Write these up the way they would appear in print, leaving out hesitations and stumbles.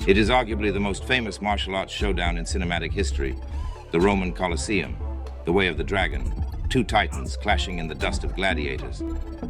It is arguably the most famous martial arts showdown in cinematic history, the Roman Colosseum, the Way of the Dragon, two titans clashing in the dust of gladiators.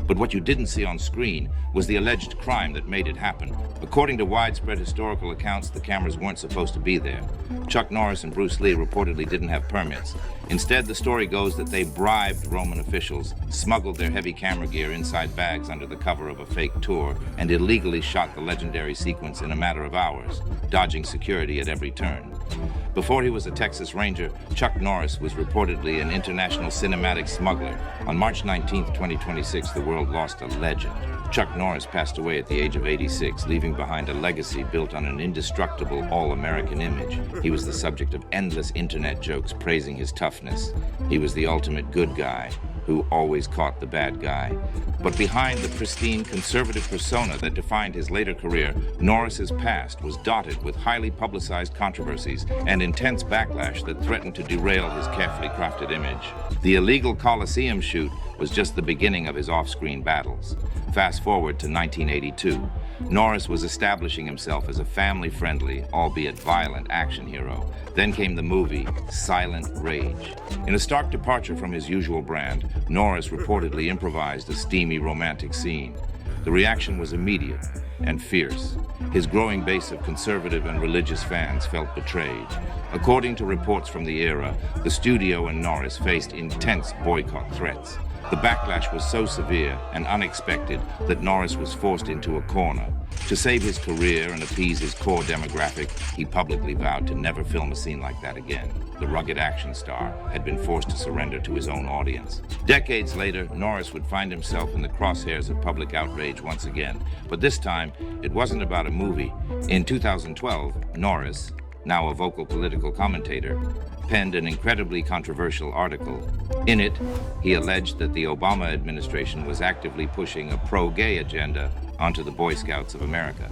But what you didn't see on screen was the alleged crime that made it happen. According to widespread historical accounts, the cameras weren't supposed to be there. Chuck Norris and Bruce Lee reportedly didn't have permits. Instead, the story goes that they bribed Roman officials, smuggled their heavy camera gear inside bags under the cover of a fake tour, and illegally shot the legendary sequence in a matter of hours, dodging security at every turn. Before he was a Texas Ranger, Chuck Norris was reportedly an international cinematic smuggler. On March 19, 2026, the world lost a legend. Chuck Norris passed away at the age of 86, leaving behind a legacy built on an indestructible all-American image. He was the subject of endless internet jokes praising his toughness. He was the ultimate good guy who always caught the bad guy. But behind the pristine conservative persona that defined his later career, Norris's past was dotted with highly publicized controversies and intense backlash that threatened to derail his carefully crafted image. The illegal Colosseum shoot was just the beginning of his off-screen battles. Fast forward to 1982. Norris was establishing himself as a family-friendly, albeit violent, action hero. Then came the movie Silent Rage. In a stark departure from his usual brand, Norris reportedly improvised a steamy romantic scene. The reaction was immediate and fierce. His growing base of conservative and religious fans felt betrayed. According to reports from the era, the studio and Norris faced intense boycott threats. The backlash was so severe and unexpected that Norris was forced into a corner. To save his career and appease his core demographic, he publicly vowed to never film a scene like that again. The rugged action star had been forced to surrender to his own audience. Decades later, Norris would find himself in the crosshairs of public outrage once again. But this time, it wasn't about a movie. In 2012, Norris, now a vocal political commentator, penned an incredibly controversial article. In it, he alleged that the Obama administration was actively pushing a pro-gay agenda onto the Boy Scouts of America.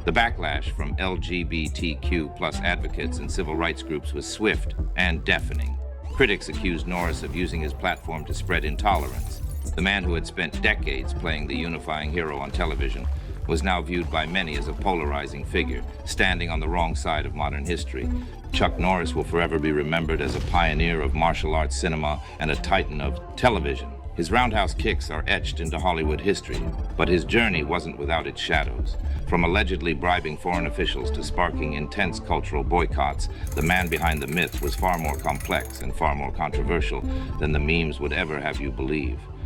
The backlash from LGBTQ+ advocates and civil rights groups was swift and deafening. Critics accused Norris of using his platform to spread intolerance. The man who had spent decades playing the unifying hero on television was now viewed by many as a polarizing figure, standing on the wrong side of modern history. Chuck Norris will forever be remembered as a pioneer of martial arts cinema and a titan of television. His roundhouse kicks are etched into Hollywood history, but his journey wasn't without its shadows. From allegedly bribing foreign officials to sparking intense cultural boycotts, the man behind the myth was far more complex and far more controversial than the memes would ever have you believe.